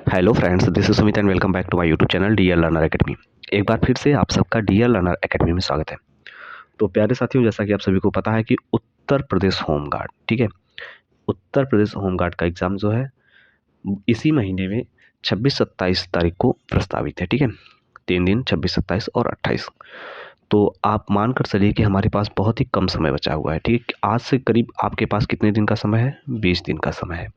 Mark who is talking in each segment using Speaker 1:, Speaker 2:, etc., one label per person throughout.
Speaker 1: Hello friends, this is Sumit and welcome back to my YouTube channel DL learner academy. एक बार फिर से आप सबका डीएल लर्नर एकेडमी में स्वागत है। तो प्यारे साथियों, जैसा कि आप सभी को पता है कि उत्तर प्रदेश होमगार्ड, ठीक है, उत्तर प्रदेश होमगार्ड का एग्ज़ाम जो है इसी महीने में 26-27 तारीख को प्रस्तावित है, ठीक है। 3 दिन 26, 27 और 28। तो आप मान कर चलिए कि हमारे पास बहुत ही कम समय बचा हुआ है, ठीक है। आज से करीब आपके पास कितने दिन का समय है? 20 दिन का समय है।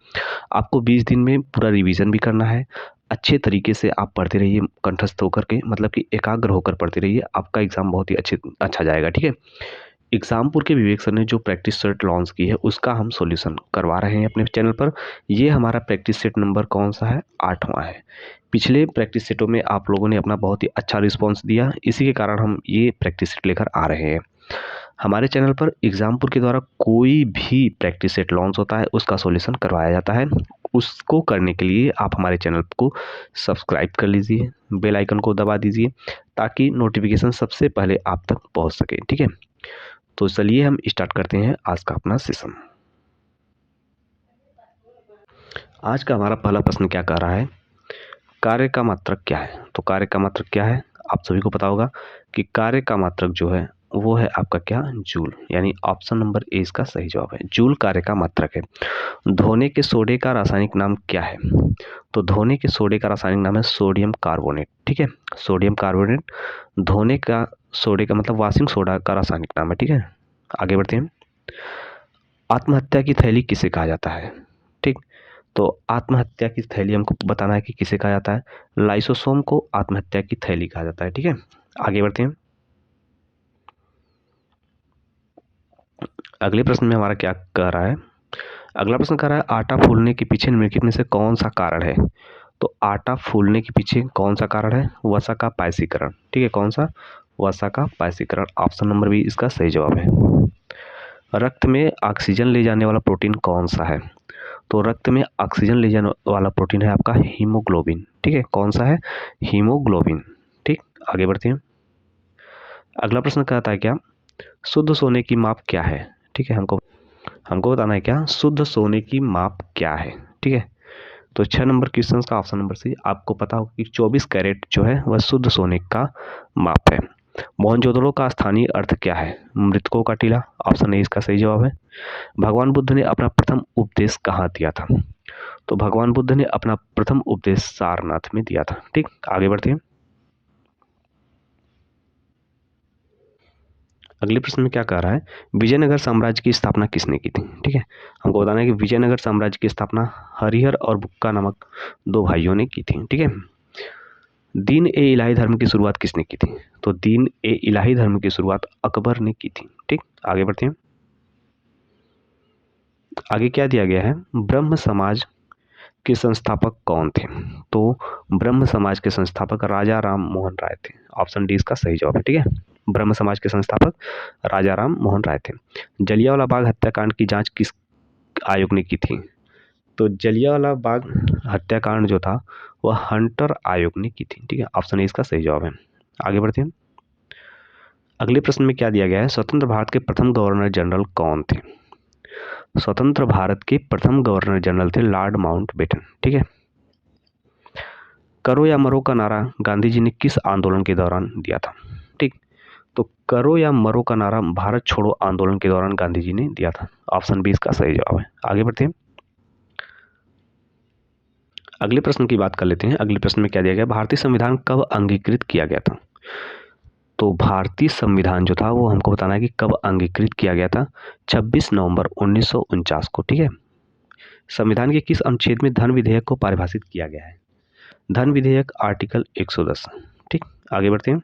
Speaker 1: आपको 20 दिन में पूरा रिवीजन भी करना है। अच्छे तरीके से आप पढ़ते रहिए, कंठस्थ होकर के, मतलब कि एकाग्र होकर पढ़ते रहिए। आपका एग्ज़ाम बहुत ही अच्छा जाएगा, ठीक है। एग्ज़ामपुर के विवेक सर ने जो प्रैक्टिस सेट लॉन्च की है, उसका हम सॉल्यूशन करवा रहे हैं अपने चैनल पर। ये हमारा प्रैक्टिस सेट नंबर कौन-सा है? 8वां है। पिछले प्रैक्टिस सेटों में आप लोगों ने अपना बहुत ही अच्छा रिस्पॉन्स दिया, इसी के कारण हम ये प्रैक्टिस सेट लेकर आ रहे हैं। हमारे चैनल पर एग्ज़ामपुर के द्वारा कोई भी प्रैक्टिस सेट लॉन्च होता है, उसका सॉल्यूशन करवाया जाता है। उसको करने के लिए आप हमारे चैनल को सब्सक्राइब कर लीजिए, बेल आइकन को दबा दीजिए, ताकि नोटिफिकेशन सबसे पहले आप तक पहुंच सके, ठीक है। तो चलिए हम स्टार्ट करते हैं आज का अपना सेशन। आज का हमारा पहला प्रश्न क्या कह रहा है? कार्य का मात्रक क्या है? तो कार्य का मात्रक क्या है? आप सभी को पता होगा कि कार्य का मात्रक जो है वो है आपका क्या? जूल। यानी ऑप्शन नंबर ए इसका सही जवाब है। जूल कार्य का मात्रक है। धोने के सोडे का रासायनिक नाम क्या है? तो धोने के सोडे का रासायनिक नाम है सोडियम कार्बोनेट, ठीक है। सोडियम कार्बोनेट धोने का सोडे का मतलब वॉशिंग सोडा का रासायनिक नाम है, ठीक है। आगे बढ़ते हैं। आत्महत्या की थैली किसे कहा जाता है? ठीक। तो आत्महत्या की थैली हमको बताना है कि किसे कहा जाता है। लाइसोसोम को आत्महत्या की थैली कहा जाता है, ठीक है। आगे बढ़ते हैं। अगले प्रश्न में हमारा क्या कह रहा है? अगला प्रश्न कह रहा है आटा फूलने के पीछे निम्नलिखित में से कौन सा कारण है? तो आटा फूलने के पीछे कौन सा कारण है? वसा का पायसीकरण, ठीक है। कौन सा? वसा का पायसीकरण। ऑप्शन नंबर बी इसका सही जवाब है। रक्त में ऑक्सीजन ले जाने वाला प्रोटीन कौन सा है? तो रक्त में ऑक्सीजन ले जाने वाला प्रोटीन है आपका हीमोग्लोबिन, ठीक है। कौन सा है? हीमोग्लोबिन, ठीक। आगे बढ़ते हैं। अगला प्रश्न कहता है क्या? शुद्ध सोने की माप क्या है? ठीक है, हमको हमको बताना है क्या? शुद्ध सोने की माप क्या है, ठीक है। तो 6 नंबर क्वेश्चन का ऑप्शन नंबर सी। आपको पता होगा कि 24 कैरेट जो है वह शुद्ध सोने का माप है। मोहनजोदड़ो का स्थानीय अर्थ क्या है? मृतकों का टीला। ऑप्शन ए इसका सही जवाब है। भगवान बुद्ध ने अपना प्रथम उपदेश कहाँ दिया था? तो भगवान बुद्ध ने अपना प्रथम उपदेश सारनाथ में दिया था, ठीक। आगे बढ़ते हैं। अगले प्रश्न में क्या कह रहा है? विजयनगर साम्राज्य की स्थापना किसने की थी? ठीक है, हमको बताना है कि विजयनगर साम्राज्य की स्थापना हरिहर और बुक्का नामक दो भाइयों ने की थी, ठीक है। दीन ए इलाही धर्म की शुरुआत किसने की थी? तो दीन ए इलाही धर्म की शुरुआत अकबर ने की थी, ठीक। आगे बढ़ते हैं। आगे क्या दिया गया है? ब्रह्म समाज के संस्थापक कौन थे? तो ब्रह्म समाज के संस्थापक राजा राम मोहन राय थे। ऑप्शन डी इसका सही जवाब है, ठीक है। ब्रह्म समाज के संस्थापक राजा राम मोहन राय थे। जलियांवाला बाग हत्याकांड की जांच किस आयोग ने की थी? तो जलियांवाला बाग हत्याकांड जो था वह हंटर आयोग ने की थी, ठीक है। ऑप्शन ए इसका सही जवाब है। आगे बढ़ते हैं। अगले प्रश्न में क्या दिया गया है? स्वतंत्र भारत के प्रथम गवर्नर जनरल कौन थे? स्वतंत्र भारत के प्रथम गवर्नर जनरल थे लॉर्ड माउंटबेटन, ठीक है। करो या मरो का नारा गांधी जी ने किस आंदोलन के दौरान दिया था? ठीक। तो करो या मरो का नारा भारत छोड़ो आंदोलन के दौरान गांधी जी ने दिया था। ऑप्शन बी इसका सही जवाब है। आगे बढ़ते हैं। अगले प्रश्न की बात कर लेते हैं। अगले प्रश्न में क्या दिया गया? भारतीय संविधान कब अंगीकृत किया गया था? तो भारतीय संविधान जो था वो हमको बताना है कि कब अंगीकृत किया गया था। 26 नवंबर 1949 को, ठीक है। संविधान के किस अनुच्छेद में धन विधेयक को परिभाषित किया गया है? धन विधेयक आर्टिकल 110, ठीक। आगे बढ़ते हैं।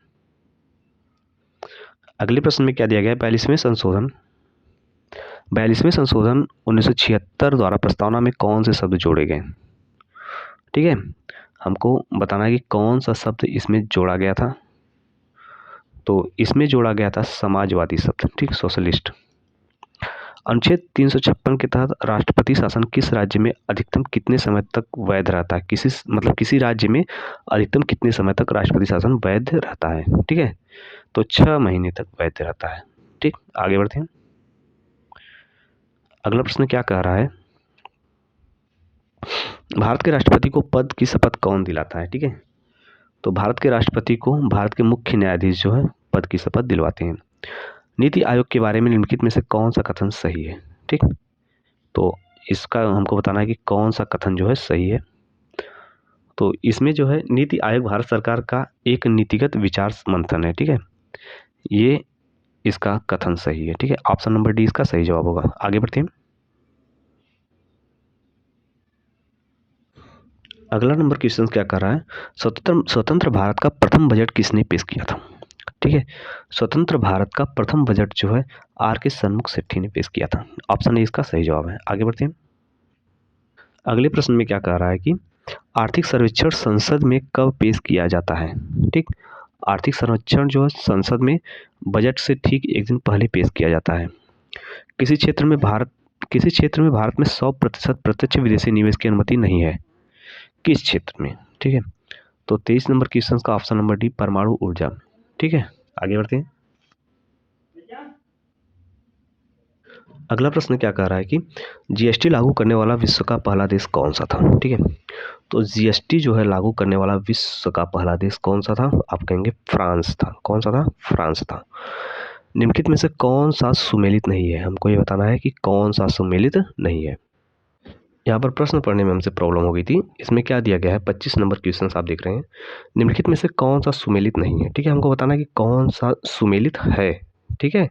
Speaker 1: अगले प्रश्न में क्या दिया गया है? 42वें संशोधन 1976 द्वारा प्रस्तावना में कौन से शब्द जोड़े गए? ठीक है, हमको बताना है कि कौन सा शब्द इसमें जोड़ा गया था। तो इसमें जोड़ा गया था समाजवादी शब्द, ठीक, सोशलिस्ट। अनुच्छेद 356 के तहत राष्ट्रपति शासन किस राज्य में अधिकतम कितने समय तक वैध रहता है? किसी राज्य में अधिकतम कितने समय तक राष्ट्रपति शासन वैध रहता है? ठीक है, तो 6 महीने तक वैध रहता है, ठीक। आगे बढ़ते हैं। अगला प्रश्न क्या कह रहा है? भारत के राष्ट्रपति को पद की शपथ कौन दिलाता है? ठीक है, तो भारत के राष्ट्रपति को भारत के मुख्य न्यायाधीश जो है पद की शपथ दिलवाते हैं। नीति आयोग के बारे में निम्नलिखित में से कौन सा कथन सही है? ठीक, तो इसका हमको बताना है कि कौन सा कथन जो है सही है। तो इसमें जो है नीति आयोग भारत सरकार का एक नीतिगत विचार मंथन है। ठीक है, ये इसका कथन सही है। ठीक है, ऑप्शन नंबर डी इसका सही जवाब होगा। आगे बढ़ते हैं। अगला नंबर क्वेश्चन क्या कर रहा है? स्वतंत्र भारत का प्रथम बजट किसने पेश किया था? ठीक है, स्वतंत्र भारत का प्रथम बजट जो है आर के सन्मुख सेठी ने पेश किया था। ऑप्शन ए इसका सही जवाब है। आगे बढ़ते हैं। अगले प्रश्न में क्या कह रहा है कि आर्थिक सर्वेक्षण संसद में कब पेश किया जाता है? ठीक, आर्थिक सर्वेक्षण जो है संसद में बजट से ठीक एक दिन पहले पेश किया जाता है। किसी क्षेत्र में भारत में 100% प्रत्यक्ष विदेशी निवेश की अनुमति नहीं है। किस क्षेत्र में? ठीक है, तो 23 नंबर क्वेश्चन का ऑप्शन नंबर डी परमाणु ऊर्जा। ठीक है, आगे बढ़ते हैं। अगला प्रश्न क्या कह रहा है कि जीएसटी लागू करने वाला विश्व का पहला देश कौन सा था? ठीक है, तो जीएसटी जो है लागू करने वाला विश्व का पहला देश कौन सा था? आप कहेंगे फ्रांस था। कौन सा था? फ्रांस था। निम्नलिखित में से कौन सा सुमेलित नहीं है? हमको ये बताना है कि कौन सा सुमेलित नहीं है। यहाँ पर प्रश्न पढ़ने में हमसे प्रॉब्लम हो गई थी। इसमें क्या दिया गया है? 25 नंबर क्वेश्चन आप देख रहे हैं। निम्नलिखित में से कौन सा सुमेलित नहीं है? ठीक है, हमको बताना है कि कौन सा सुमेलित है। ठीक है,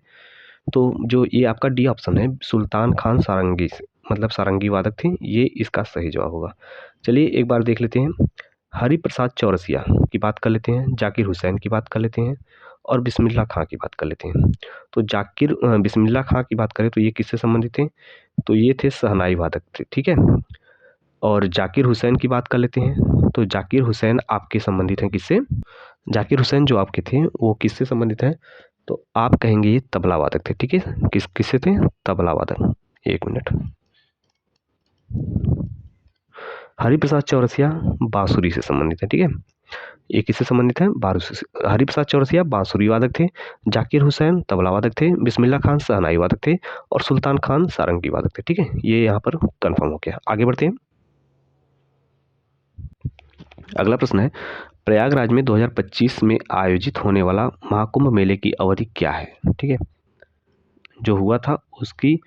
Speaker 1: तो जो ये आपका डी ऑप्शन है, सुल्तान खान सारंगी मतलब सारंगी वादक थे, ये इसका सही जवाब होगा। चलिए एक बार देख लेते हैं। हरिप्रसाद चौरसिया की बात कर लेते हैं, जाकिर हुसैन की बात कर लेते हैं और बिस्मिल्लाह खां की बात कर लेते हैं। तो बिस्मिल्लाह खां की बात करें तो ये किससे संबंधित थे? तो ये थे शहनाई वादक थे। ठीक है, और जाकिर हुसैन की बात कर लेते हैं। तो जाकिर हुसैन आपके संबंधित हैं किससे? जाकिर हुसैन जो आपके थे वो किससे संबंधित हैं? तो आप कहेंगे ये तबला वादक थे। ठीक है, किससे थे? तबला वादक। एक मिनट। हरिप्रसाद चौरसिया बांसुरी से संबंधित है। ठीक है, ये किससे संबंधित है? बांसुरी से। हरिप्रसाद चौरसिया बांसुरी वादक थे, जाकिर हुसैन तबला वादक थे, बिस्मिल्लाह खान शहनाई वादक थे और सुल्तान खान सारंगी वादक थे। ठीक है, ये यहाँ पर कंफर्म हो गया। आगे बढ़ते हैं। अगला प्रश्न है, प्रयागराज में 2025 में आयोजित होने वाला महाकुंभ मेले की अवधि क्या है? ठीक है, जो हुआ था उसकी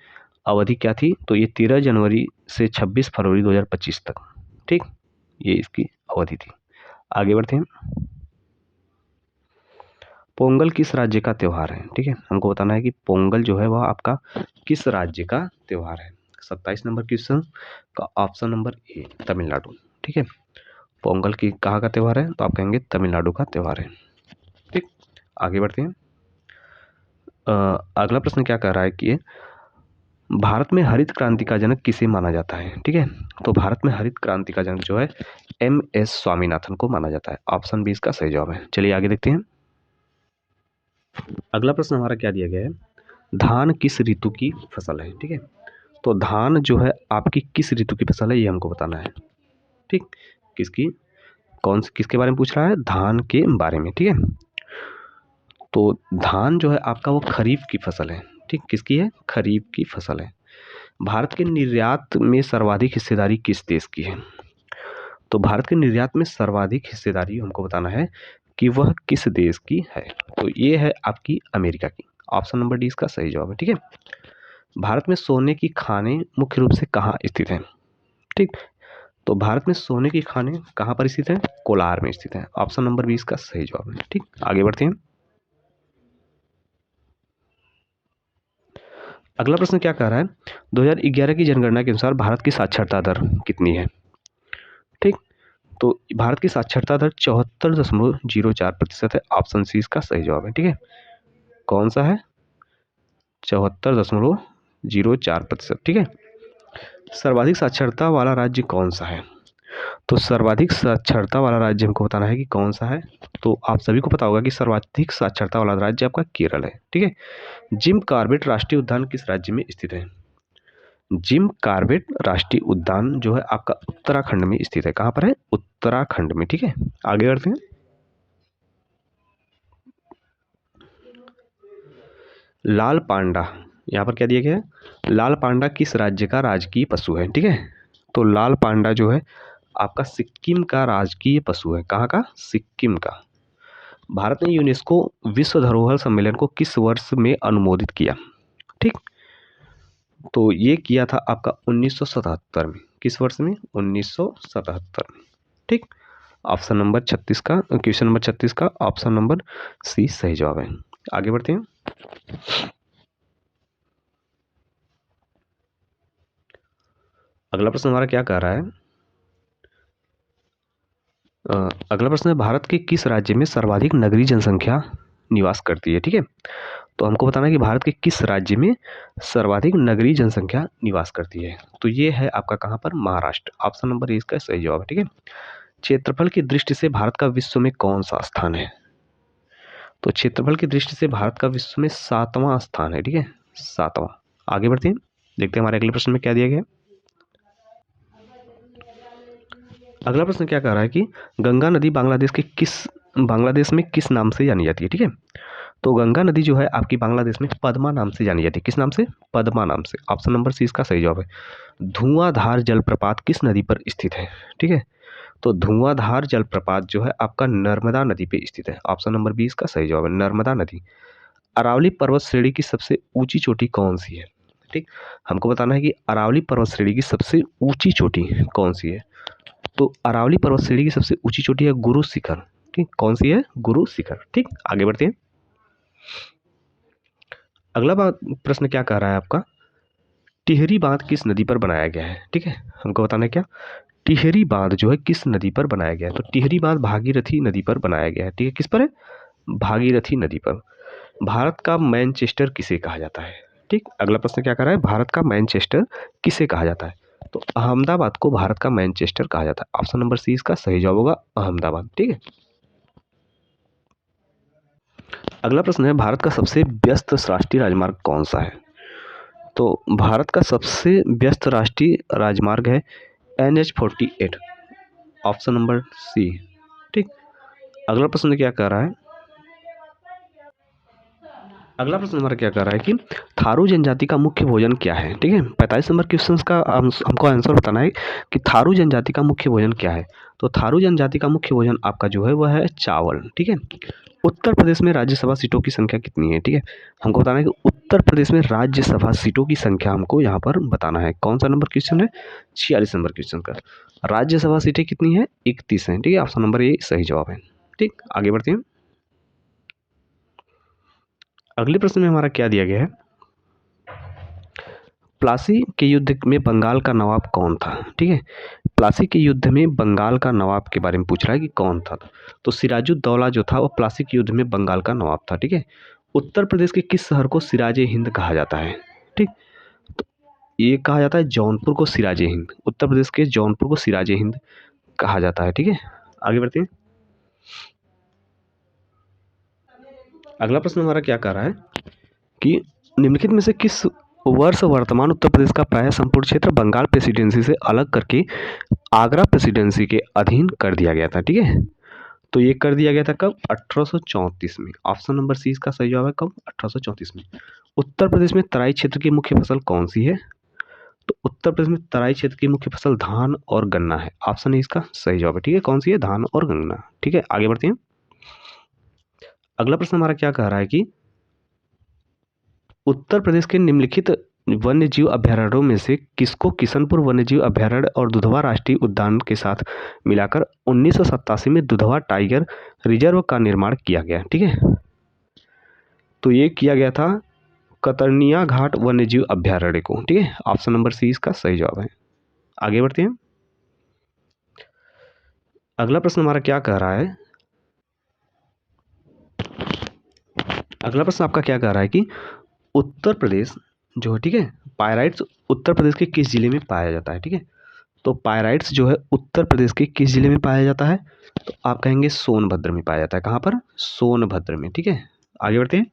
Speaker 1: अवधि क्या थी? तो ये 13 जनवरी से 26 फरवरी 2025 तक। ठीक, ये इसकी अवधि थी। आगे बढ़ते हैं। पोंगल किस राज्य का त्यौहार है? ठीक है, हमको बताना है कि पोंगल जो है वह आपका किस राज्य का त्यौहार है। 27 नंबर क्वेश्चन का ऑप्शन नंबर ए तमिलनाडु। ठीक है, पोंगल की कहाँ का त्यौहार है? तो आप कहेंगे तमिलनाडु का त्यौहार है। ठीक, आगे बढ़ते हैं। अगला प्रश्न क्या कह रहा है कि भारत में हरित क्रांति का जनक किसे माना जाता है? ठीक है, तो भारत में हरित क्रांति का जनक जो है एम.एस. स्वामीनाथन को माना जाता है। ऑप्शन बी इसका सही जवाब है। चलिए आगे देखते हैं। अगला प्रश्न हमारा क्या दिया गया है? धान किस ऋतु की फसल है? ठीक है, तो धान जो है आपकी किस ऋतु की फसल है ये हमको बताना है। ठीक, किसकी किसके बारे में पूछ रहा है? धान के बारे में। ठीक है, तो धान जो है आपका वो खरीफ की फसल है। ठीक, किसकी है? खरीफ की फसल है। भारत के निर्यात में सर्वाधिक हिस्सेदारी किस देश की है? तो भारत के निर्यात में सर्वाधिक हिस्सेदारी हमको बताना है कि वह किस देश की है। तो ये है आपकी अमेरिका की। ऑप्शन नंबर डी इसका सही जवाब है। ठीक है, भारत में सोने की खानें मुख्य रूप से कहाँ स्थित हैं? ठीक, तो भारत में सोने की खानें कहाँ पर स्थित हैं? कोलार में स्थित हैं। ऑप्शन नंबर बी इसका सही जवाब है। ठीक, आगे बढ़ते हैं। अगला प्रश्न क्या कह रहा है? 2011 की जनगणना के अनुसार भारत की साक्षरता दर कितनी है? ठीक, तो भारत की साक्षरता दर 74.04% है। ऑप्शन सी इसका सही जवाब है। ठीक है, कौन सा है? 74.04%। ठीक है, सर्वाधिक साक्षरता वाला राज्य कौन सा है? तो सर्वाधिक साक्षरता वाला राज्य हमको बताना है कि कौन सा है। तो आप सभी को पता होगा कि सर्वाधिक साक्षरता वाला राज्य आपका केरल है। ठीक है, जिम कॉर्बेट राष्ट्रीय उद्यान किस राज्य में स्थित है? जिम कॉर्बेट राष्ट्रीय उद्यान जो है आपका उत्तराखंड में स्थित है। कहाँ पर है? उत्तराखंड में। ठीक है, आगे बढ़ते हैं। लाल पांडा, यहाँ पर क्या दिया गया है? लाल पांडा किस राज्य का राजकीय पशु है? ठीक है, तो लाल पांडा जो है आपका सिक्किम का राजकीय पशु है। कहाँ का? सिक्किम का। भारत ने यूनेस्को विश्व धरोहर सम्मेलन को किस वर्ष में अनुमोदित किया? ठीक, तो ये किया था आपका 1977 में। किस वर्ष में? 1977 में। ठीक, ऑप्शन नंबर 36 का, क्वेश्चन नंबर 36 का ऑप्शन नंबर सी सही जवाब है। आगे बढ़ते हैं। अगला प्रश्न हमारा क्या कह रहा है? अगला प्रश्न है, भारत के किस राज्य में सर्वाधिक नगरीय जनसंख्या निवास करती है? ठीक है, तो हमको बताना है कि भारत के किस राज्य में सर्वाधिक नगरीय जनसंख्या निवास करती है। तो ये है आपका कहाँ पर? महाराष्ट्र। ऑप्शन नंबर ए इसका सही जवाब है। ठीक है, क्षेत्रफल की दृष्टि से भारत का विश्व में कौन सा स्थान है? तो क्षेत्रफल की दृष्टि से भारत का विश्व में 7वां स्थान है। ठीक है, 7वां। आगे बढ़ते हैं, देखते हैं हमारे अगले प्रश्न में क्या दिया गया है। अगला प्रश्न क्या कह रहा है कि गंगा नदी बांग्लादेश में किस नाम से जानी जाती है? ठीक है, तो गंगा नदी जो है आपकी बांग्लादेश में पद्मा नाम से जानी जाती है। किस नाम से? पद्मा नाम से। ऑप्शन नंबर सी इसका सही जवाब है। धुआंधार जलप्रपात किस नदी पर स्थित है? ठीक है, तो धुआंधार जलप्रपात जो है आपका नर्मदा नदी पे स्थित है। ऑप्शन नंबर बी इसका सही जवाब है, नर्मदा नदी। अरावली पर्वत श्रेणी की सबसे ऊंची चोटी कौन सी है? ठीक, हमको बताना है कि अरावली पर्वत श्रेणी की सबसे ऊंची चोटी कौन सी है। तो अरावली पर्वत श्रेणी की सबसे ऊंची चोटी है गुरु शिखर। ठीक, कौन सी है? गुरु शिखर। ठीक, आगे बढ़ते हैं। अगला प्रश्न क्या कह रहा है आपका? टिहरी बांध किस नदी पर बनाया गया है? ठीक है, हमको बताना है क्या? टिहरी बांध जो है किस नदी पर बनाया गया है? तो टिहरी बांध भागीरथी नदी पर बनाया गया है। ठीक है, किस पर है? भागीरथी नदी पर। भारत का मैनचेस्टर किसे कहा जाता है? ठीक, अगला प्रश्न क्या कर रहा है? भारत का मैनचेस्टर किसे कहा जाता है? तो अहमदाबाद को भारत का मैनचेस्टर कहा जाता है। ऑप्शन नंबर सी इसका सही जवाब होगा, अहमदाबाद। ठीक है, अगला प्रश्न है, भारत का सबसे व्यस्त राष्ट्रीय राजमार्ग कौन सा है? तो भारत का सबसे व्यस्त राष्ट्रीय राजमार्ग है NH-48। Option number C. ठीक, अगला प्रश्न क्या कह रहा है? अगला प्रश्न हमारा क्या कर रहा है कि थारू जनजाति का मुख्य भोजन क्या है? ठीक है, 45 नंबर क्वेश्चन का हमको आंसर बताना है कि थारू जनजाति का मुख्य भोजन क्या है। तो थारू जनजाति का मुख्य भोजन आपका जो है वह है चावल। ठीक है, उत्तर प्रदेश में राज्यसभा सीटों की संख्या कितनी है? ठीक है, हमको बताना है कि उत्तर प्रदेश में राज्यसभा सीटों की संख्या हमको यहाँ पर बताना है। कौन सा नंबर क्वेश्चन है? 46 नंबर क्वेश्चन का। राज्यसभा सीटें कितनी है? 31 है। ठीक है, ऑप्शन नंबर ए सही जवाब है। ठीक, आगे बढ़ते हैं। अगले प्रश्न में हमारा क्या दिया गया है? प्लासी के युद्ध में बंगाल का नवाब कौन था? ठीक है, प्लासी के युद्ध में बंगाल का नवाब के बारे में पूछ रहा है कि कौन था। तो सिराजुद्दौला जो था वो प्लासी के युद्ध में बंगाल का नवाब था। ठीक है, उत्तर प्रदेश के किस शहर को सिराजे हिंद कहा जाता है? ठीक, तो ये कहा जाता है जौनपुर को सिराजे हिंद। उत्तर प्रदेश के जौनपुर को सिराजे हिंद कहा जाता है। ठीक है, आगे बढ़ते हैं। अगला प्रश्न हमारा क्या कह रहा है कि निम्नलिखित में से किस वर्ष वर्तमान उत्तर प्रदेश का प्राय संपूर्ण क्षेत्र बंगाल प्रेसिडेंसी से अलग करके आगरा प्रेसिडेंसी के अधीन कर दिया गया था? ठीक है, तो ये कर दिया गया था कब? 1834 में। ऑप्शन नंबर सी इसका सही जवाब है, कब? 1834 में। उत्तर प्रदेश में तराई क्षेत्र की मुख्य फसल कौन सी है? तो उत्तर प्रदेश में तराई क्षेत्र की मुख्य फसल धान और गन्ना है। ऑप्शन ए इसका सही जवाब है। ठीक है, कौन सी है? धान और गन्ना। ठीक है, आगे बढ़ते हैं। अगला प्रश्न हमारा क्या कह रहा है कि उत्तर प्रदेश के निम्नलिखित वन्यजीव अभयारण्यों में से किसको किशनपुर वन्यजीव अभयारण्य और दुधवा राष्ट्रीय उद्यान के साथ मिलाकर 1987 में दुधवा टाइगर रिजर्व का निर्माण किया गया? ठीक है, तो ये किया गया था कतर्निया घाट वन्यजीव अभयारण्य को। ठीक है, ऑप्शन नंबर सी इसका सही जवाब है। आगे बढ़ते हैं। अगला प्रश्न हमारा क्या कह रहा है? अगला प्रश्न आपका क्या कह रहा है कि उत्तर प्रदेश जो है, ठीक है, पायराइट्स उत्तर प्रदेश के किस जिले में पाया जाता है? ठीक है, तो पायराइट्स जो है उत्तर प्रदेश के किस जिले में पाया जाता है? तो आप कहेंगे सोनभद्र में पाया जाता है। कहाँ पर? सोनभद्र में। ठीक है, आगे बढ़ते हैं।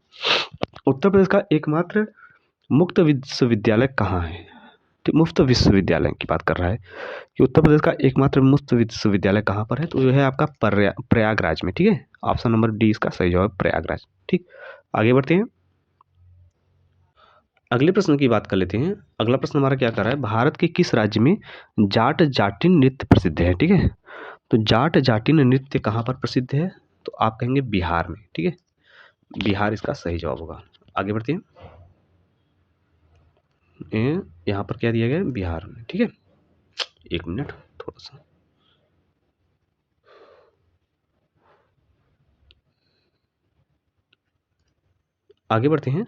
Speaker 1: उत्तर प्रदेश का एकमात्र मुक्त विश्वविद्यालय कहाँ है? ठीक, मुफ्त विश्वविद्यालय की बात कर रहा है कि उत्तर प्रदेश का एकमात्र मुफ्त विश्वविद्यालय कहाँ पर है? तो यह है आपका प्रयागराज में। ठीक है, ऑप्शन नंबर डी इसका सही जवाब, प्रयागराज। ठीक, आगे बढ़ते हैं। अगले प्रश्न की बात कर लेते हैं। अगला प्रश्न हमारा क्या कर रहा है, भारत के किस राज्य में जाट जाटिन नृत्य प्रसिद्ध है। ठीक है, तो जाट जाटिन नृत्य कहाँ पर प्रसिद्ध है, तो आप कहेंगे बिहार में। ठीक है, बिहार इसका सही जवाब होगा। आगे बढ़ते हैं। यहाँ पर क्या दिया गया है, बिहार में। ठीक है, एक मिनट थोड़ा सा। आगे बढ़ते हैं।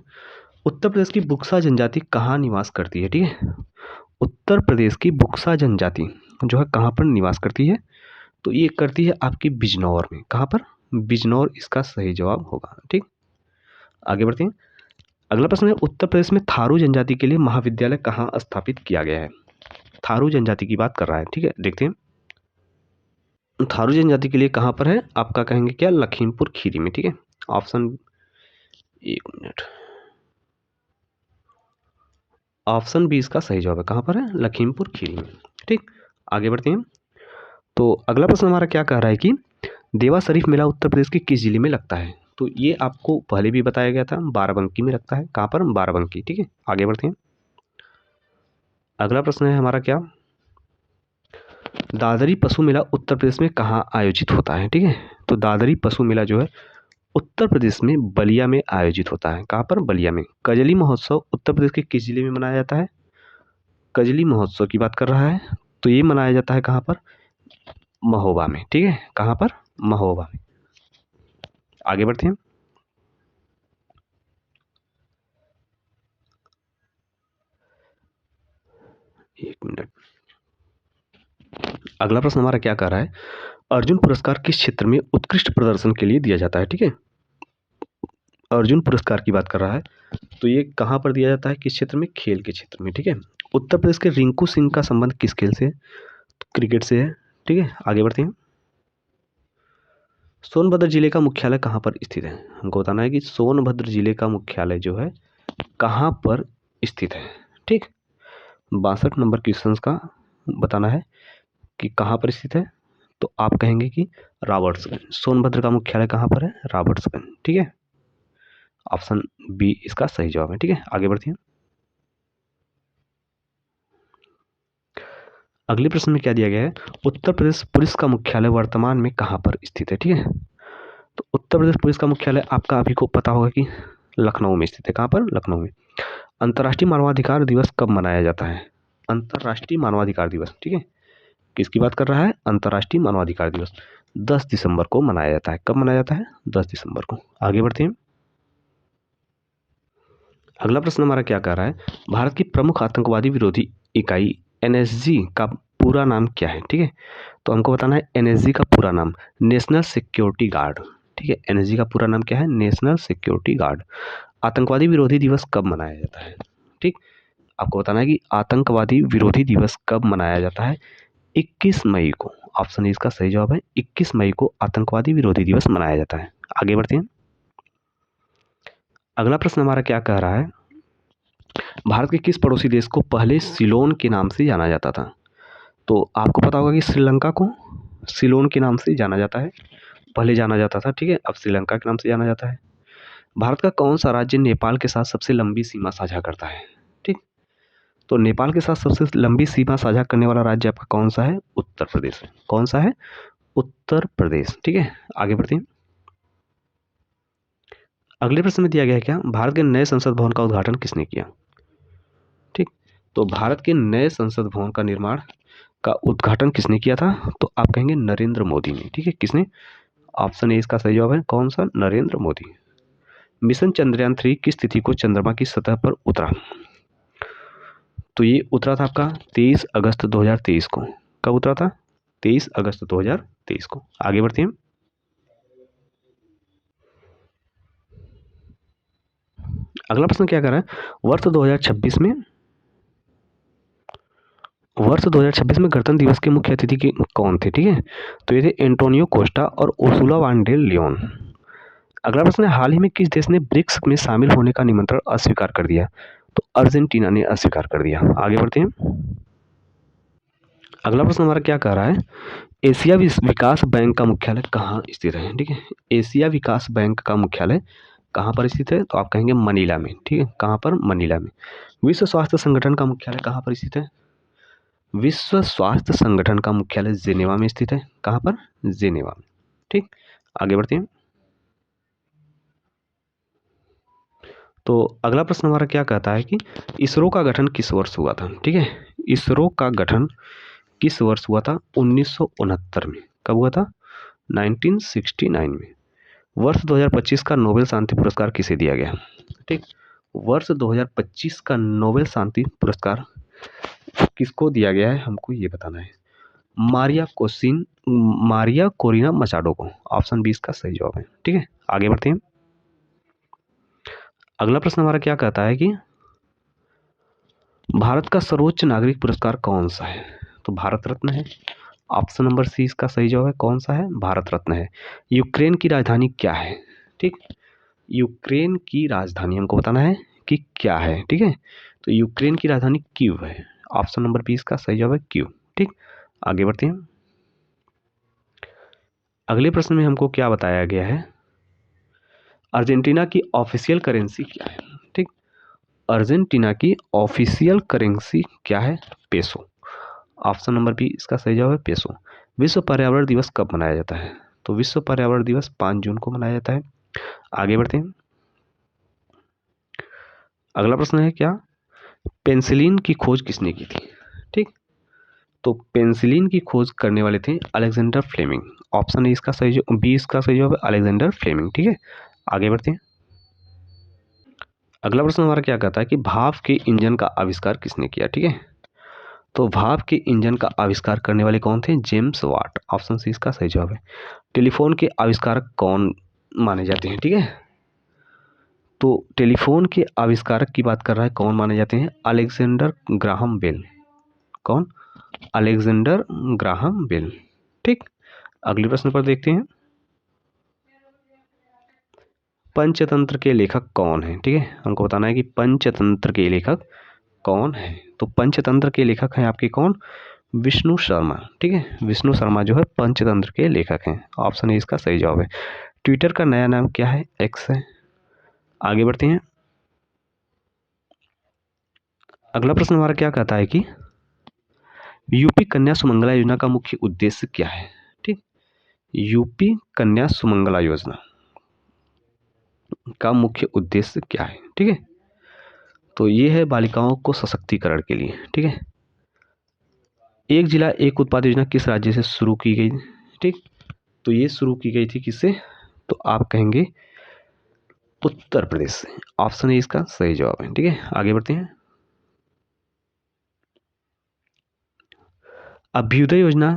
Speaker 1: उत्तर प्रदेश की बुक्सा जनजाति कहाँ निवास करती है। ठीक है, उत्तर प्रदेश की बुक्सा जनजाति जो है कहाँ पर निवास करती है, तो ये करती है आपकी बिजनौर में। कहाँ पर, बिजनौर इसका सही जवाब होगा। ठीक, आगे बढ़ते हैं। अगला प्रश्न है, उत्तर प्रदेश में थारू जनजाति के लिए महाविद्यालय कहाँ स्थापित किया गया है। थारू जनजाति की बात कर रहा है। ठीक है, देखते हैं। थारू जनजाति के लिए कहाँ पर है, आपका कहेंगे क्या, लखीमपुर खीरी में। ठीक है, ऑप्शन, एक मिनट, ऑप्शन बी इसका सही जवाब है। कहाँ पर है, लखीमपुर खीरी में। ठीक, आगे बढ़ते हैं। तो अगला प्रश्न हमारा क्या कह रहा है कि देवा शरीफ मेला उत्तर प्रदेश के किस जिले में लगता है, तो ये आपको पहले भी बताया गया था, बाराबंकी में लगता है। कहाँ पर, बाराबंकी। ठीक है, आगे बढ़ते हैं। अगला प्रश्न है हमारा क्या, दादरी पशु मेला उत्तर प्रदेश में कहाँ आयोजित होता है। ठीक है, तो दादरी पशु मेला जो है उत्तर प्रदेश में बलिया में आयोजित होता है। कहाँ पर, बलिया में। कजली महोत्सव उत्तर प्रदेश के किस जिले में मनाया जाता है, कजली महोत्सव की बात कर रहा है, तो ये मनाया जाता है कहाँ पर, महोबा में। ठीक है, कहाँ पर, महोबा में। आगे बढ़ते हैं। एक मिनट। अगला प्रश्न हमारा क्या कर रहा है, अर्जुन पुरस्कार किस क्षेत्र में उत्कृष्ट प्रदर्शन के लिए दिया जाता है। ठीक है, अर्जुन पुरस्कार की बात कर रहा है, तो ये कहाँ पर दिया जाता है, किस क्षेत्र में, खेल के क्षेत्र में। ठीक है, उत्तर प्रदेश के रिंकू सिंह का संबंध किस खेल से है, तो क्रिकेट से है। ठीक है, आगे बढ़ते हैं। सोनभद्र जिले का मुख्यालय कहाँ पर स्थित है, हमको बताना है कि सोनभद्र जिले का मुख्यालय जो है कहाँ पर स्थित है। ठीक, 62 नंबर क्वेश्चन का बताना है कि कहाँ पर स्थित है, तो आप कहेंगे कि रॉबर्ट्सगंज। सोनभद्र का मुख्यालय कहाँ पर है, रॉबर्ट्सगंज। ठीक है, ऑप्शन बी इसका सही जवाब है। ठीक है, आगे बढ़ते हैं। अगले प्रश्न में क्या दिया गया है, उत्तर प्रदेश पुलिस का मुख्यालय वर्तमान में कहाँ पर स्थित है। ठीक है, तो उत्तर प्रदेश पुलिस का मुख्यालय आपका अभी को पता होगा कि लखनऊ में स्थित है। कहाँ पर, लखनऊ में। अंतर्राष्ट्रीय मानवाधिकार दिवस कब मनाया जाता है, अंतर्राष्ट्रीय मानवाधिकार दिवस। ठीक है, किसकी बात कर रहा है, अंतर्राष्ट्रीय मानवाधिकार दिवस 10 दिसंबर को मनाया जाता है। कब मनाया जाता है, 10 दिसंबर को। आगे बढ़ते हैं। अगला प्रश्न हमारा क्या कह रहा है, भारत की प्रमुख आतंकवादी विरोधी इकाई एनएसजी का पूरा नाम क्या है। ठीक है, तो हमको बताना है एनएसजी का पूरा नाम, नेशनल सिक्योरिटी गार्ड। ठीक है, एनएसजी का पूरा नाम क्या है, नेशनल सिक्योरिटी गार्ड। आतंकवादी विरोधी दिवस कब मनाया जाता है। ठीक, आपको बताना है कि आतंकवादी विरोधी दिवस कब मनाया जाता है, 21 मई को। ऑप्शन ए इसका सही जवाब है, 21 मई को आतंकवादी विरोधी दिवस मनाया जाता है। आगे बढ़ते हैं। अगला प्रश्न हमारा क्या कह रहा है, भारत के किस पड़ोसी देश को पहले सिलोन के नाम से जाना जाता था, तो आपको पता होगा कि श्रीलंका को सिलोन के नाम से जाना जाता है, पहले जाना जाता था। ठीक है, अब श्रीलंका के नाम से जाना जाता है। भारत का कौन सा राज्य नेपाल के साथ सबसे लंबी सीमा साझा करता है। ठीक, तो नेपाल के साथ सबसे लंबी सीमा साझा करने वाला राज्य आपका कौन सा है, उत्तर प्रदेश। कौन सा है, उत्तर प्रदेश। ठीक है, आगे बढ़ते हैं। अगले प्रश्न में दिया गया है क्या, भारत के नए संसद भवन का उद्घाटन किसने किया। ठीक, तो भारत के नए संसद भवन का निर्माण का उद्घाटन किसने किया था, तो आप कहेंगे नरेंद्र मोदी ने। ठीक है, किसने, ऑप्शन ए इसका सही जवाब है, कौन सा, नरेंद्र मोदी। मिशन चंद्रयान 3 किस तिथि को चंद्रमा की सतह पर उतरा, तो ये उतरा था आपका 23 अगस्त 2023 को। कब उतरा था, 23 अगस्त 2023 को। आगे बढ़ते हैं। अगला प्रश्न क्या कर रहा है, वर्ष 2026 में गणतंत्र दिवस के मुख्य अतिथि कौन थे। ठीक है, तो ये थे एंटोनियो कोस्टा और उर्सुला वान डेर लियोन। अगला प्रश्न है, हाल ही में किस देश ने ब्रिक्स में शामिल होने का निमंत्रण अस्वीकार कर दिया, तो अर्जेंटीना ने अस्वीकार कर दिया। आगे बढ़ते हैं। अगला प्रश्न हमारा क्या कह रहा है, एशिया विकास बैंक का मुख्यालय कहाँ स्थित है। ठीक है, एशिया विकास बैंक का मुख्यालय कहाँ पर स्थित है? तो आप कहेंगे मनीला में, ठीक है। कहाँ पर? मनीला में। विश्व स्वास्थ्य संगठन का मुख्यालय कहाँ पर स्थित है? विश्व स्वास्थ्य संगठन का मुख्यालय जेनेवा में स्थित है। कहाँ पर? जेनेवा में, ठीक। आगे बढ़ते हैं। तो अगला प्रश्न हमारा क्या कहता है कि इसरो का गठन किस वर्ष हुआ था? ठीक है, इसरो का गठन किस वर्ष हुआ था? 1969 में। कब हुआ था? 1969 में। वर्ष 2025 का नोबेल शांति पुरस्कार किसे दिया गया? ठीक, वर्ष 2025 का नोबेल शांति पुरस्कार किसको दिया गया है, हमको ये बताना है। मारिया कोरिना मचाडो को। ऑप्शन 20 का सही जवाब है, ठीक है। आगे बढ़ते हैं। अगला प्रश्न हमारा क्या कहता है कि भारत का सर्वोच्च नागरिक पुरस्कार कौन सा है? तो भारत रत्न है। ऑप्शन नंबर सी इसका सही जवाब है। कौन सा है? भारत रत्न है। यूक्रेन की राजधानी क्या है? ठीक, यूक्रेन की राजधानी हमको बताना है कि क्या है, ठीक है। तो यूक्रेन की राजधानी कीव है। ऑप्शन नंबर 20 का सही जवाब है कीव, ठीक। आगे बढ़ते हैं। अगले प्रश्न में हमको क्या बताया गया है? अर्जेंटीना की ऑफिशियल करेंसी क्या है? ठीक, अर्जेंटीना की ऑफिशियल करेंसी क्या है? पेसो। ऑप्शन नंबर बी इसका सही जवाब है पेसो। विश्व पर्यावरण दिवस कब मनाया जाता है? तो विश्व पर्यावरण दिवस 5 जून को मनाया जाता है। आगे बढ़ते हैं। अगला प्रश्न है क्या? पेनिसिलिन की खोज किसने की थी? ठीक, तो पेनिसिलिन की खोज करने वाले थे अलेक्जेंडर फ्लेमिंग। ऑप्शन ए इसका सही, बी इसका सही जवाब है अलेक्जेंडर फ्लेमिंग, ठीक है। आगे बढ़ते हैं। अगला प्रश्न हमारा क्या कहता है कि भाप के इंजन का आविष्कार किसने किया? ठीक है, तो भाप के इंजन का आविष्कार करने वाले कौन थे? James Watt. ऑप्शन सी इसका सही जवाब है। टेलीफोन के आविष्कारक कौन माने जाते हैं? ठीक है, तो टेलीफोन के आविष्कारक की बात कर रहा है, कौन माने जाते हैं? Alexander Graham Bell. कौन? अलेक्जेंडर ग्राहम बेल, ठीक। अगले प्रश्न पर देखते हैं। पंचतंत्र के लेखक कौन है? ठीक है, हमको बताना है कि पंचतंत्र के लेखक कौन है। तो पंचतंत्र के लेखक हैं आपके कौन? विष्णु शर्मा, ठीक है। विष्णु शर्मा जो है पंचतंत्र के लेखक हैं। ऑप्शन ए इसका सही जवाब है। ट्विटर का नया नाम क्या है? एक्स है। आगे बढ़ते हैं। अगला प्रश्न हमारा क्या कहता है कि यूपी कन्या सुमंगला योजना का मुख्य उद्देश्य क्या है? ठीक, यूपी कन्या सुमंगला योजना का मुख्य उद्देश्य क्या है? ठीक है, तो ये है बालिकाओं को सशक्तिकरण के लिए, ठीक है। एक जिला एक उत्पाद योजना किस राज्य से शुरू की गई? ठीक, तो ये शुरू की गई थी किससे? तो आप कहेंगे उत्तर प्रदेश से। ऑप्शन ए इसका सही जवाब है, ठीक है। आगे बढ़ते हैं। अभ्युदय योजना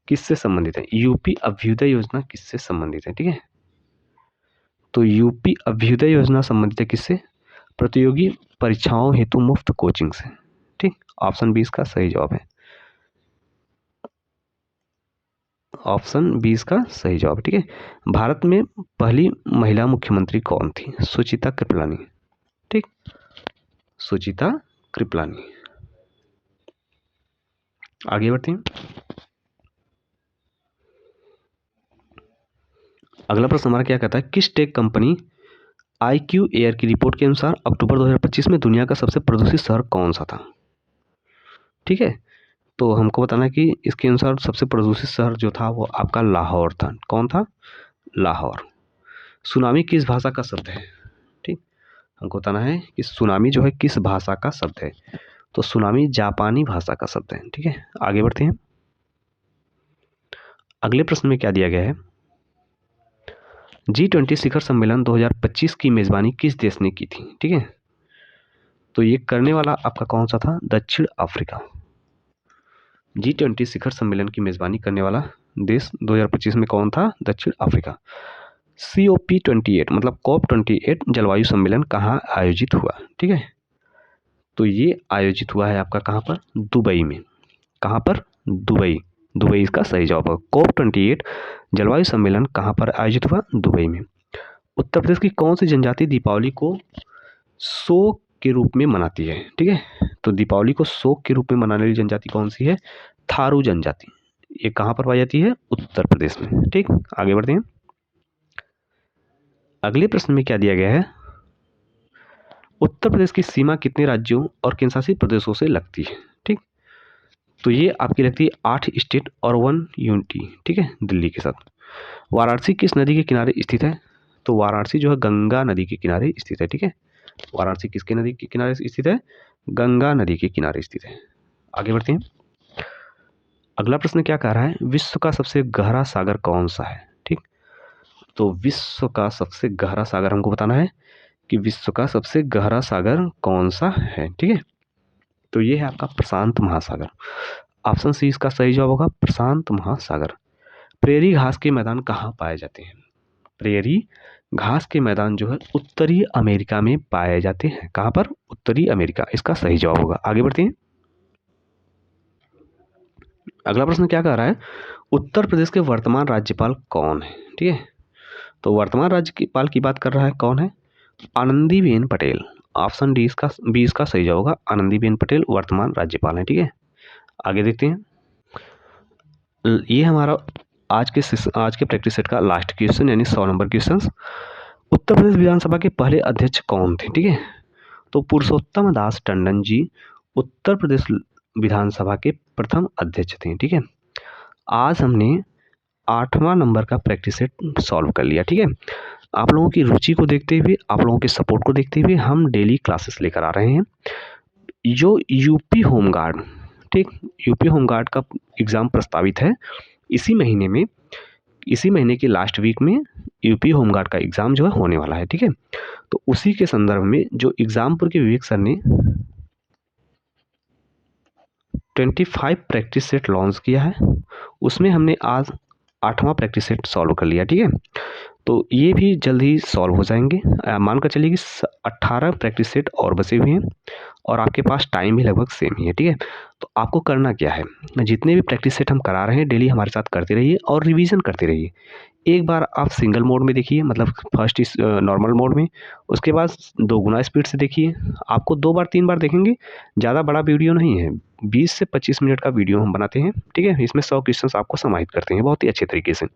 Speaker 1: किससे संबंधित है? यूपी अभ्युदय योजना किससे संबंधित है? ठीक है, तो यूपी अभ्युदय योजना संबंधित है किससे? प्रतियोगी परीक्षाओं हेतु मुफ्त कोचिंग से, ठीक। ऑप्शन 20 का सही जवाब है। ऑप्शन 20 का सही जवाब, ठीक है। भारत में पहली महिला मुख्यमंत्री कौन थी? सुचिता कृपलानी, ठीक, सुचिता कृपलानी। आगे बढ़ते हैं। अगला प्रश्न हमारा क्या कहता है? किस टेक कंपनी IQ एयर की रिपोर्ट के अनुसार अक्टूबर 2025 में दुनिया का सबसे प्रदूषित शहर कौन सा था? ठीक है, तो हमको बताना है कि इसके अनुसार सबसे प्रदूषित शहर जो था वो आपका लाहौर था। कौन था? लाहौर। सुनामी किस भाषा का शब्द है? ठीक, हमको बताना है कि सुनामी जो है किस भाषा का शब्द है। तो सुनामी जापानी भाषा का शब्द है, ठीक है। आगे बढ़ते हैं। अगले प्रश्न में क्या दिया गया है? G20 शिखर सम्मेलन 2025 की मेजबानी किस देश ने की थी? ठीक है, तो ये करने वाला आपका कौन सा था? दक्षिण अफ्रीका। G20 शिखर सम्मेलन की मेजबानी करने वाला देश 2025 में कौन था? दक्षिण अफ्रीका। COP28 मतलब COP28 जलवायु सम्मेलन कहाँ आयोजित हुआ? ठीक है, तो ये आयोजित हुआ है आपका कहाँ पर? दुबई में। कहाँ पर? दुबई। दुबई इसका सही जवाब है। COP28 जलवायु सम्मेलन कहाँ पर आयोजित हुआ? दुबई में। उत्तर प्रदेश की कौन सी जनजाति दीपावली को शोक के रूप में मनाती है? ठीक है, तो दीपावली को शोक के रूप में मनाने वाली जनजाति कौन सी है? थारू जनजाति। ये कहाँ पर पाई जाती है? उत्तर प्रदेश में, ठीक। आगे बढ़ते हैं। अगले प्रश्न में क्या दिया गया है, उत्तर प्रदेश की सीमा कितने राज्यों और केंद्रशासित प्रदेशों से लगती है। ठीक, तो ये आपकी लगती है 8 स्टेट और 1 यूनिटी, ठीक है, दिल्ली के साथ। वाराणसी किस नदी के किनारे स्थित है, तो वाराणसी जो है गंगा नदी के किनारे स्थित है। ठीक है, वाराणसी किसके नदी के किनारे स्थित है, गंगा नदी के किनारे स्थित है। आगे बढ़ते हैं। अगला प्रश्न क्या कह रहा है, विश्व का सबसे गहरा सागर कौन सा है। ठीक, तो विश्व का सबसे गहरा सागर हमको बताना है कि विश्व का सबसे गहरा सागर कौन सा है। ठीक है, तो ये है आपका प्रशांत महासागर। ऑप्शन सी इसका सही जवाब होगा, प्रशांत महासागर। प्रेरी घास के मैदान कहाँ पाए जाते हैं, प्रेरी घास के मैदान जो है उत्तरी अमेरिका में पाए जाते हैं। कहाँ पर, उत्तरी अमेरिका, इसका सही जवाब होगा। आगे बढ़ते हैं। अगला प्रश्न क्या कह रहा है, उत्तर प्रदेश के वर्तमान राज्यपाल कौन है। ठीक है, तो वर्तमान राज्यपाल की बात कर रहा है, कौन है, आनंदीबेन पटेल। ऑप्शन डी इसका बी इसका सही जवाब होगा, आनंदीबेन पटेल वर्तमान राज्यपाल है। ठीक है, आगे देखते हैं। ये हमारा आज के प्रैक्टिस सेट का लास्ट क्वेश्चन, यानी 100 नंबर क्वेश्चन। उत्तर प्रदेश विधानसभा के पहले अध्यक्ष कौन थे। ठीक है, तो पुरुषोत्तम दास टंडन जी उत्तर प्रदेश विधानसभा के प्रथम अध्यक्ष थे। ठीक है, आज हमने 8वां नंबर का प्रैक्टिस सेट सॉल्व कर लिया। ठीक है, आप लोगों की रुचि को देखते हुए, आप लोगों के सपोर्ट को देखते हुए हम डेली क्लासेस लेकर आ रहे हैं। जो यूपी होमगार्ड, ठीक, यूपी होमगार्ड का एग्ज़ाम प्रस्तावित है इसी महीने में, इसी महीने के लास्ट वीक में यूपी होमगार्ड का एग्ज़ाम जो है होने वाला है। ठीक है, तो उसी के संदर्भ में जो एग्ज़ामपुर के विवेक सर ने 25 प्रैक्टिस सेट लॉन्च किया है, उसमें हमने आज 8वां प्रैक्टिस सेट सॉल्व कर लिया। ठीक है, तो ये भी जल्द ही सॉल्व हो जाएंगे। मानकर चलिए कि 18 प्रैक्टिस सेट और बचे हुए हैं और आपके पास टाइम भी लगभग सेम ही है। ठीक है, तो आपको करना क्या है, जितने भी प्रैक्टिस सेट हम करा रहे हैं डेली हमारे साथ करते रहिए और रिवीजन करते रहिए। एक बार आप सिंगल मोड में देखिए, मतलब फर्स्ट इस नॉर्मल मोड में, उसके बाद 2 गुना स्पीड से देखिए। आपको 2 बार 3 बार देखेंगे, ज़्यादा बड़ा वीडियो नहीं है, 20 से 25 मिनट का वीडियो हम बनाते हैं। ठीक है, इसमें 100 क्वेश्चन आपको समाहित करते हैं बहुत ही अच्छे तरीके से।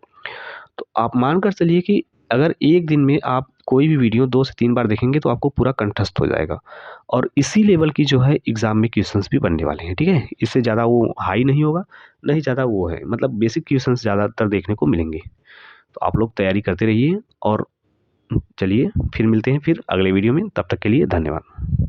Speaker 1: तो आप मानकर चलिए कि अगर एक दिन में आप कोई भी वीडियो 2 से 3 बार देखेंगे तो आपको पूरा कंठस्थ हो जाएगा और इसी लेवल की जो है एग्ज़ाम में क्वेश्चंस भी बनने वाले हैं। ठीक है, इससे ज़्यादा वो हाई नहीं होगा, नहीं ज़्यादा वो है, मतलब बेसिक क्वेश्चंस ज़्यादातर देखने को मिलेंगे। तो आप लोग तैयारी करते रहिए और चलिए फिर मिलते हैं फिर अगले वीडियो में, तब तक के लिए धन्यवाद।